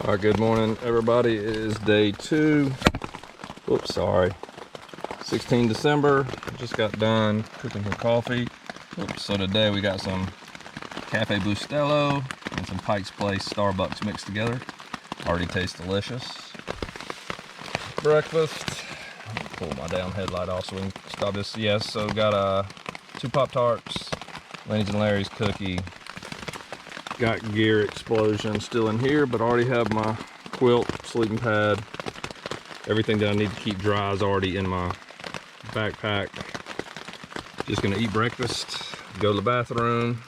All right, good morning, everybody. It is day 2. Oops, sorry. 16 December. Just got done cooking some coffee. Oops, so today we got some Cafe Bustelo and some Pike's Place Starbucks mixed together. Already tastes delicious. Breakfast. Pull my damn headlight off so we can stop this. Yes, so got 2 Pop-Tarts, Lenny's and Larry's cookie. Got Gear Explosion still in here, but I already have my quilt, sleeping pad, everything that I need to keep dry is already in my backpack. Just gonna eat breakfast, go to the bathroom,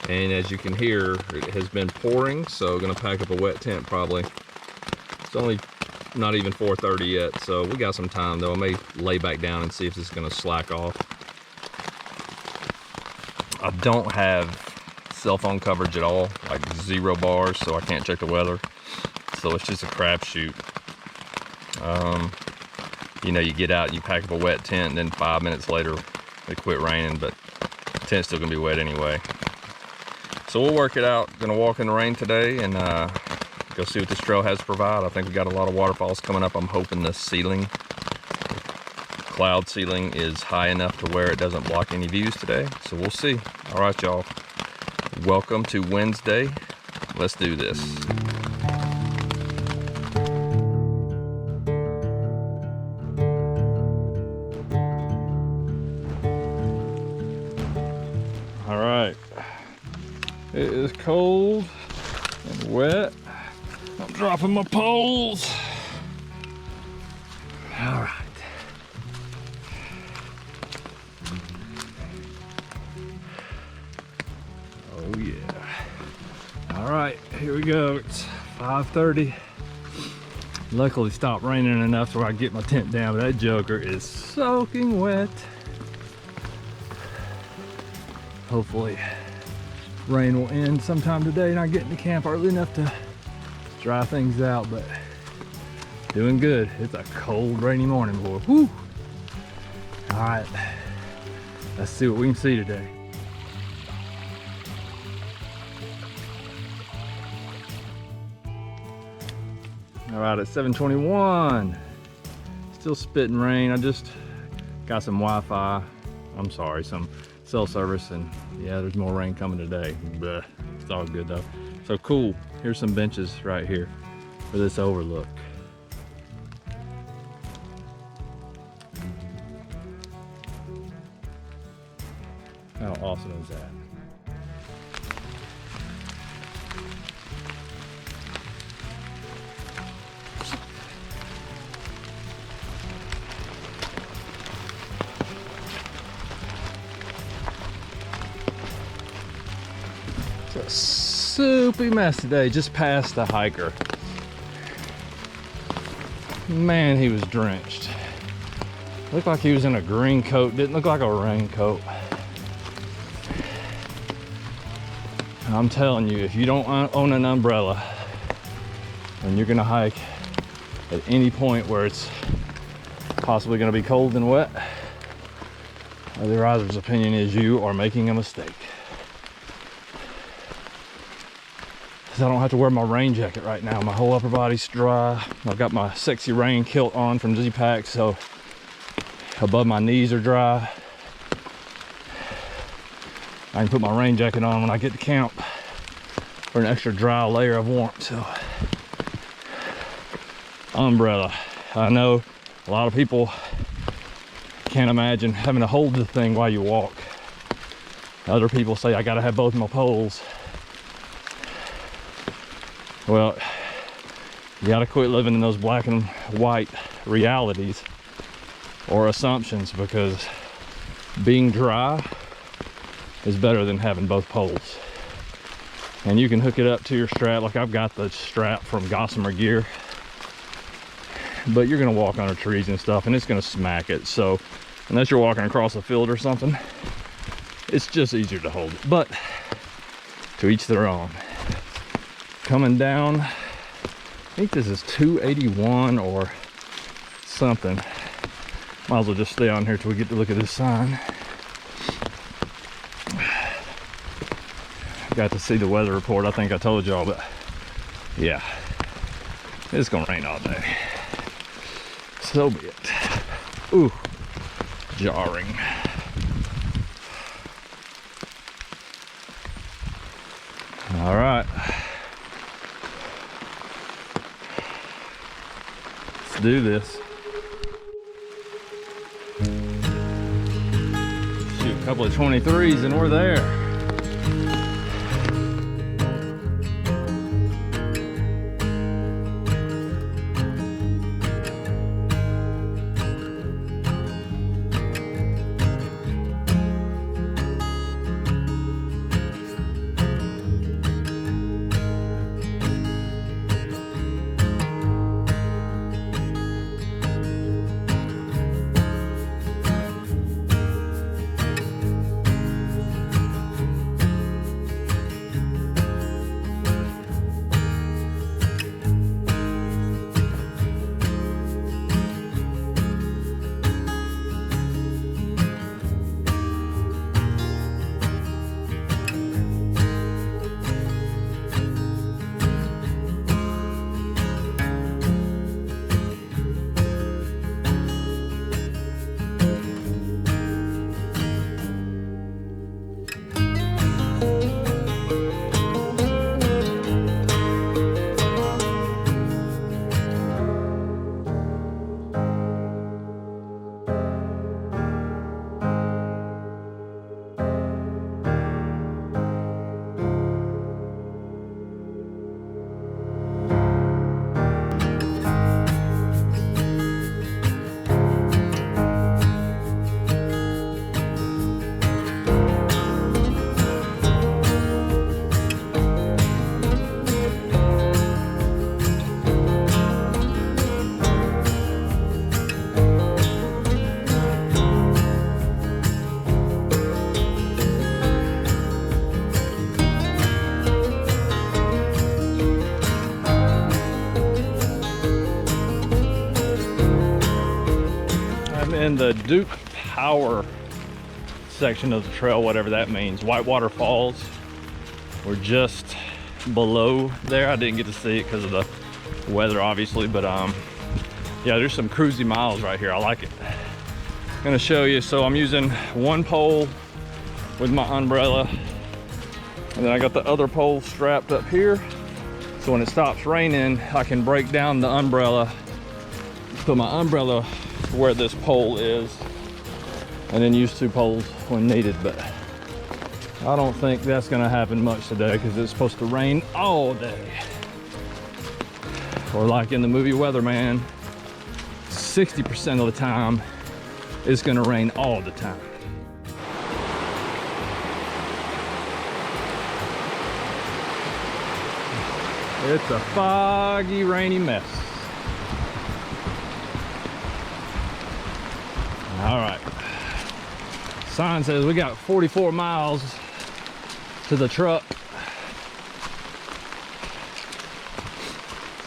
and as you can hear, it has been pouring, so gonna pack up a wet tent probably. It's only not even 4:30 yet, so we got some time though. I may lay back down and see if this is gonna slack off. I don't have cell phone coverage at all, like 0 bars, so I can't check the weather. So it's just a crapshoot. You know, you get out and you pack up a wet tent, and then 5 minutes later it quit raining, but the tent's still gonna be wet anyway. So we'll work it out. Gonna walk in the rain today and go see what this trail has to provide. I think we got a lot of waterfalls coming up. I'm hoping the ceiling, cloud ceiling, is high enough to where it doesn't block any views today. So we'll see. All right, y'all. Welcome to Wednesday. Let's do this. All right. It is cold and wet. I'm dropping my poles. All right. Oh yeah. All right, here we go. It's 5:30. Luckily stopped raining enough so I can get my tent down, but that joker is soaking wet. Hopefully rain will end sometime today and I get into camp early enough to dry things out, but doing good. It's a cold, rainy morning, boy. Whew. All right, let's see what we can see today. All right, it's 7:21. Still spitting rain. I just got some Wi-Fi. I'm sorry, some cell service, and yeah, there's more rain coming today. But it's all good though. So cool. Here's some benches right here for this overlook. How awesome is that? It's a soupy mess today. Just past the hiker. Man, he was drenched. Looked like he was in a green coat. Didn't look like a raincoat. I'm telling you, if you don't own an umbrella and you're gonna hike at any point where it's possibly gonna be cold and wet, the rider's opinion is you are making a mistake. I don't have to wear my rain jacket right now. My whole upper body's dry. I've got my sexy rain kilt on from Z-Pack, so above my knees are dry. I can put my rain jacket on when I get to camp for an extra dry layer of warmth. So, umbrella. I know a lot of people can't imagine having to hold the thing while you walk. Other people say I gotta have both my poles. Well, you gotta quit living in those black and white realities or assumptions, because being dry is better than having both poles. And you can hook it up to your strap, like I've got the strap from Gossamer Gear, but you're gonna walk under trees and stuff and it's gonna smack it. So unless you're walking across a field or something, it's just easier to hold it, but to each their own. Coming down, I think this is 281 or something. Might as well just stay on here till we get to look at this sign. got to see the weather report. I think I told y'all, but Yeah, it's gonna rain all day. So be it. Ooh, jarring. All right. Let's do this. Shoot a couple of 23s and we're there. In the Duke Power section of the trail, whatever that means. Whitewater Falls. We're just below there. I didn't get to see it because of the weather, obviously, but yeah, there's some cruisy miles right here. I like it. I'm gonna show you. So I'm using one pole with my umbrella, and then I got the other pole strapped up here, so when it stops raining I can break down the umbrella, put my umbrella where this pole is, and then use two poles when needed. But I don't think that's gonna happen much today because it's supposed to rain all day, or like in the movie Weatherman, 60% of the time it's gonna rain all the time. It's a foggy, rainy mess. All right, sign says we got 44 miles to the truck.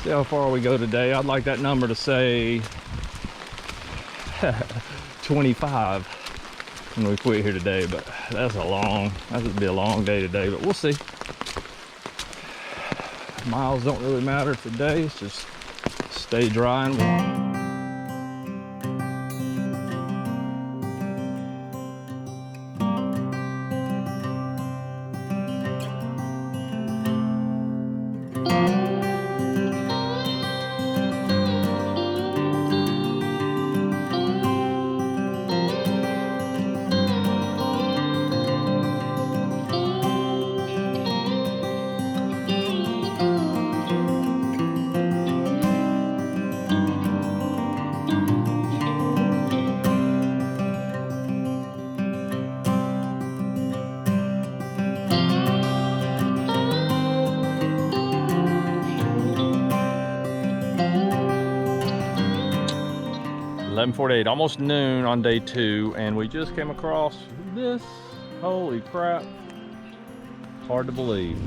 See how far we go today. I'd like that number to say 25 when we quit here today, but that would be a long day today, but we'll see. Miles don't really matter today, it's just stay dry and warm. 11:48, almost noon on day 2, and we just came across this. Holy crap. Hard to believe.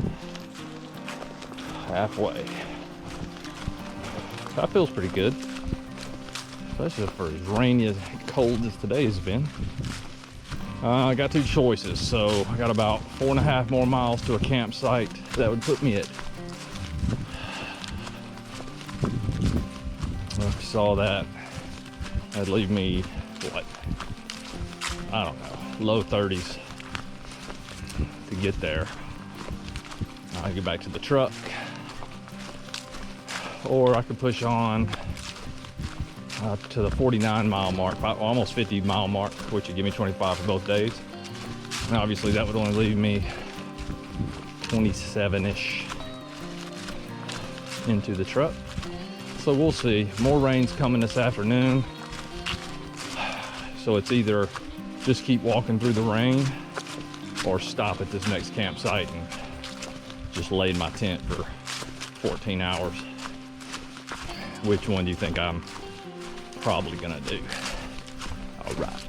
Halfway. That feels pretty good, especially for as rainy and cold as today has been. I got 2 choices, so I got about 4.5 more miles to a campsite that would put me at saw that, that'd leave me, what, I don't know, low 30s to get there. I get back to the truck, or I could push on to the 49-mile mark, almost 50-mile mark, which would give me 25 for both days. And obviously that would only leave me 27-ish into the truck. So we'll see. More rain's coming this afternoon. So it's either just keep walking through the rain or stop at this next campsite and just lay in my tent for 14 hours. Which one do you think I'm probably gonna do? All right.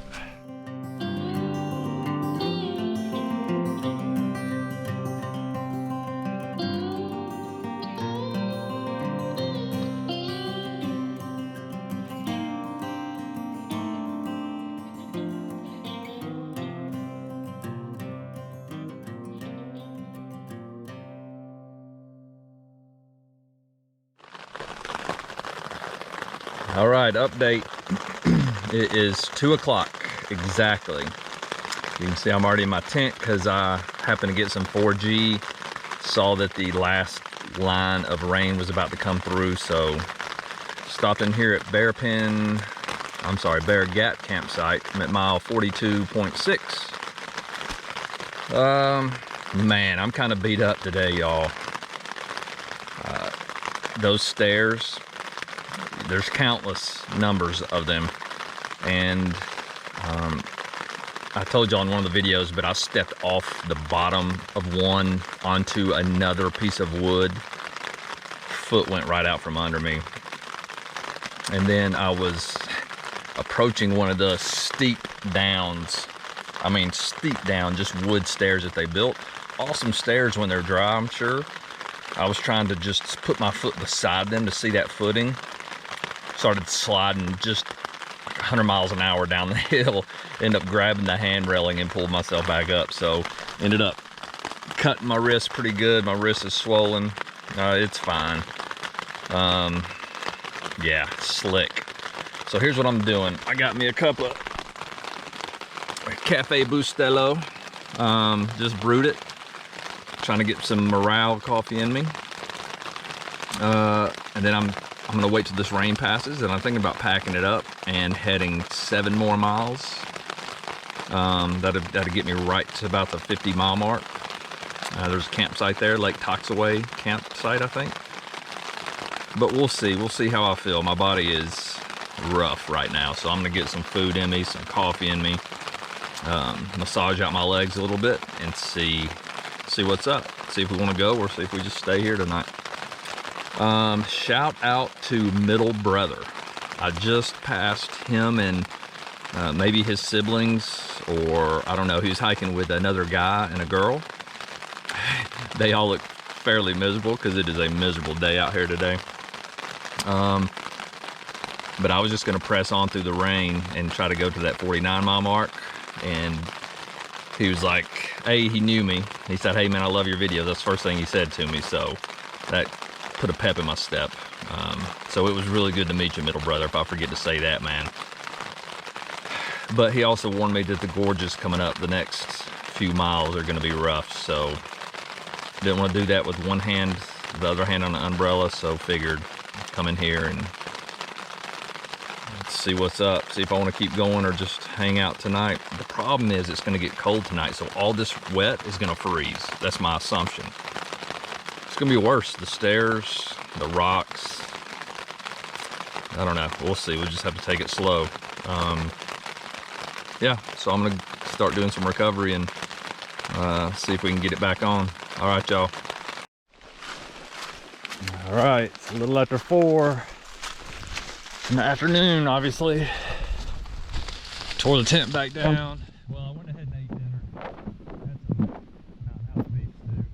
All right, update. It is 2 o'clock exactly. You can see I'm already in my tent because I happened to get some 4G. Saw that the last line of rain was about to come through, so stopped in here at Bear Gap campsite. I'm at mile 42.6. Man, I'm kind of beat up today, y'all. Those stairs, there's countless numbers of them, and I told y'all in one of the videos, but I stepped off the bottom of one onto another piece of wood. Foot went right out from under me, and then I was approaching one of the steep downs. I mean steep down, just wood stairs that they built. Awesome stairs when they're dry, I'm sure. I was trying to just put my foot beside them to see that footing. Started sliding just 100 miles an hour down the hill. Ended up grabbing the hand railing and pulled myself back up. So ended up cutting my wrist pretty good. My wrist is swollen. It's fine. Yeah, slick. So here's what I'm doing. I got me a cup of Cafe Bustelo. Just brewed it. Trying to get some morale coffee in me. And then I'm gonna wait till this rain passes, and I'm thinking about packing it up and heading 7 more miles. That'll get me right to about the 50-mile mark. There's a campsite there, Lake Toxaway campsite, I think. But we'll see. We'll see how I feel. My body is rough right now, so I'm gonna get some food in me, some coffee in me, massage out my legs a little bit, and see what's up. See if we want to go, or see if we just stay here tonight. Shout out to Middle Brother. I just passed him and maybe his siblings, or I don't know. He was hiking with another guy and a girl. They all look fairly miserable because it is a miserable day out here today. But I was just going to press on through the rain and try to go to that 49-mile mark. And he was like, hey, he knew me. He said, hey man, I love your video. That's the first thing he said to me. So that put a pep in my step. So it was really good to meet you, Middle Brother, if I forget to say that, man. But he also warned me that the gorges coming up the next few miles are going to be rough. So didn't want to do that with one hand, the other hand on the umbrella. So figured come in here and see what's up, see if I want to keep going or just hang out tonight. The problem is it's going to get cold tonight, so all this wet is going to freeze. That's my assumption. It's going to be worse. The stairs, the rocks, I don't know. We'll see. We'll just have to take it slow. Yeah, so I'm going to start doing some recovery and see if we can get it back on. All right, y'all. All right, it's a little after 4 in the afternoon, obviously. Tore the tent back down. Well, I went ahead and ate dinner. Had some mountain house beef stew.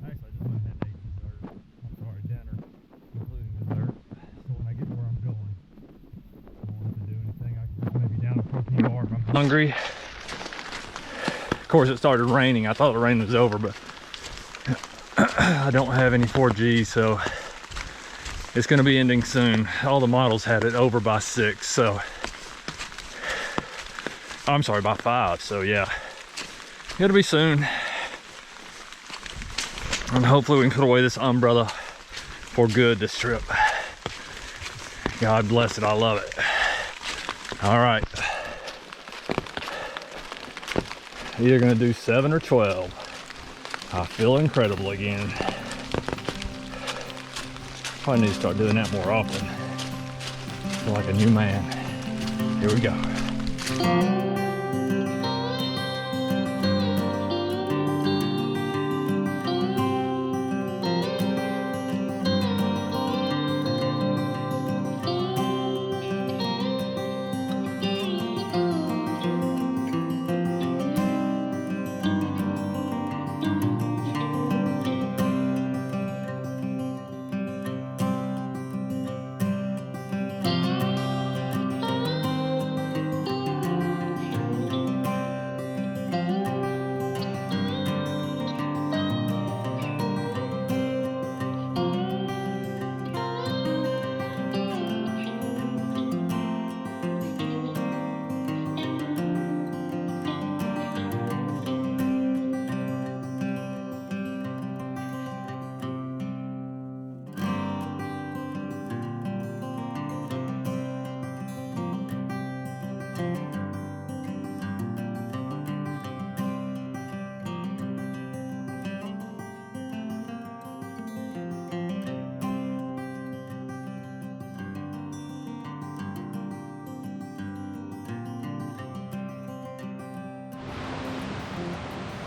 Actually, I just went ahead and ate dessert. I'm sorry, dinner, including dessert. So when I get where I'm going, I don't have to do anything. I can just maybe down a protein bar if I'm hungry. Of course, it started raining. I thought the rain was over, but I don't have any 4G, so it's gonna be ending soon. All the models had it over by 6, so I'm sorry, by 5, so yeah, it'll be soon. And hopefully we can put away this umbrella for good this trip. God bless it, I love it. All right, either gonna do 7 or 12. I feel incredible again. Probably need to start doing that more often. I feel like a new man. Here we go.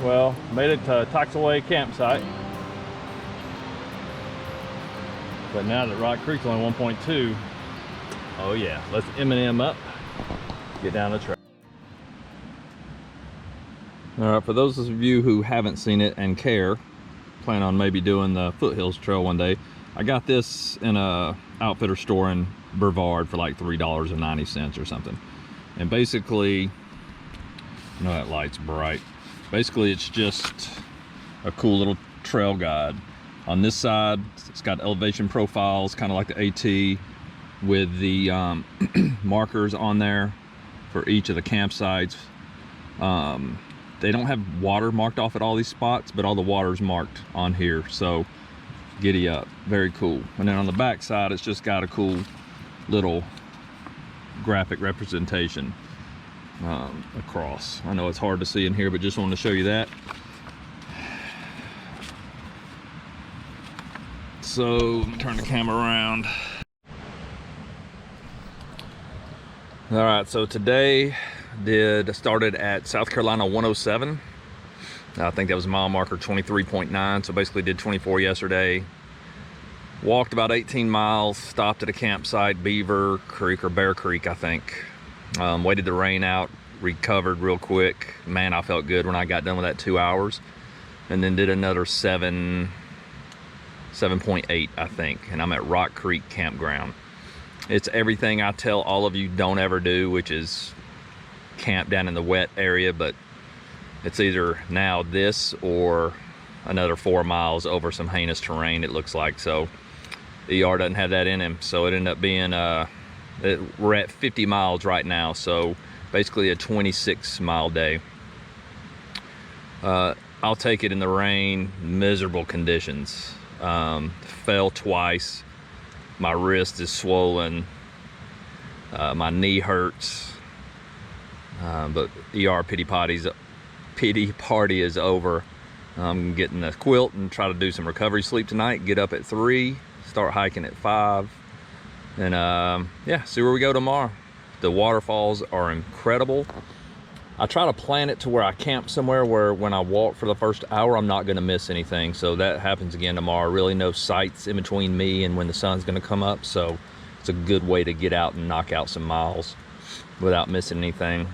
Well, made it to Toxaway campsite. But now that Rock Creek's only 1.2, oh yeah, let's M&M up, get down the trail. All right, for those of you who haven't seen it and care, plan on maybe doing the Foothills Trail one day, I got this in a outfitter store in Brevard for like $3.90 or something. And basically, I know that light's bright. Basically, it's just a cool little trail guide. On this side, it's got elevation profiles, kind of like the AT, with the markers on there for each of the campsites. They don't have water marked off at all these spots, but all the water's marked on here, so giddy up. Very cool. And then on the back side, it's just got a cool little graphic representation across. I know it's hard to see in here, but just wanted to show you that. So let me turn the camera around. All right, so today started at South Carolina 107. I think that was mile marker 23.9, so basically did 24 yesterday. Walked about 18 miles, stopped at a campsite, Beaver Creek or Bear Creek, I think. Waited the rain out, recovered real quick. Man, I felt good when I got done with that 2 hours. And then did another 7.8, I think. And I'm at Rock Creek Campground. It's everything I tell all of you don't ever do, which is camp down in the wet area, but it's either now this or another 4 miles over some heinous terrain, it looks like. So ER doesn't have that in him. So it ended up being, we're at 50 miles right now. So basically a 26-mile day. I'll take it in the rain, miserable conditions. Fell twice. My wrist is swollen. My knee hurts. But ER pity party is over. I'm getting the quilt and try to do some recovery sleep tonight. Get up at 3, start hiking at 5. And yeah, see where we go tomorrow. The waterfalls are incredible. I try to plan it to where I camp somewhere where when I walk for the first hour, I'm not gonna miss anything. So that happens again tomorrow. Really no sights in between me and when the sun's gonna come up. So it's a good way to get out and knock out some miles without missing anything.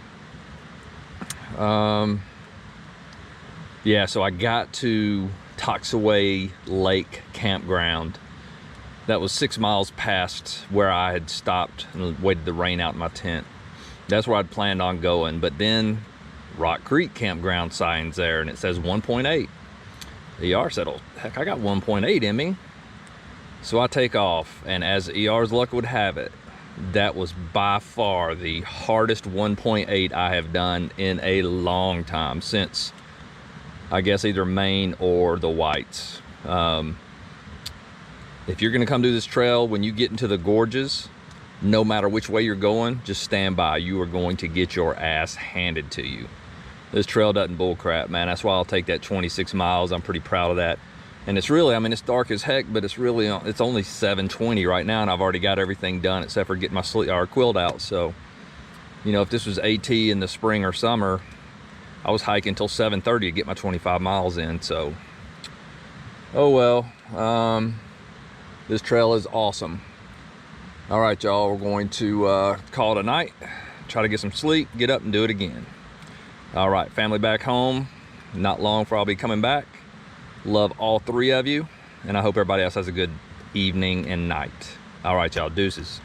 Yeah, so I got to Toxaway Lake Campground. That was 6 miles past where I had stopped and waited the rain out in my tent. That's where I'd planned on going, but then Rock Creek Campground signs there and it says 1.8. ER said, oh, heck, I got 1.8 in me. So I take off, and as ER's luck would have it, that was by far the hardest 1.8 I have done in a long time, since I guess either Maine or the Whites. If you're gonna come do this trail, when you get into the gorges, no matter which way you're going, just stand by. You are going to get your ass handed to you. This trail doesn't bull crap, man. That's why I'll take that 26 miles. I'm pretty proud of that. And it's really, I mean, it's dark as heck, but it's really, it's only 7:20 right now, and I've already got everything done except for getting my quilt out. So, you know, if this was AT in the spring or summer, I was hiking until 7:30 to get my 25 miles in. So, oh well. This trail is awesome. All right, y'all, we're going to call it a night, try to get some sleep, get up and do it again. All right, family back home, not long for I'll be coming back. Love all three of you, and I hope everybody else has a good evening and night. All right, y'all, deuces.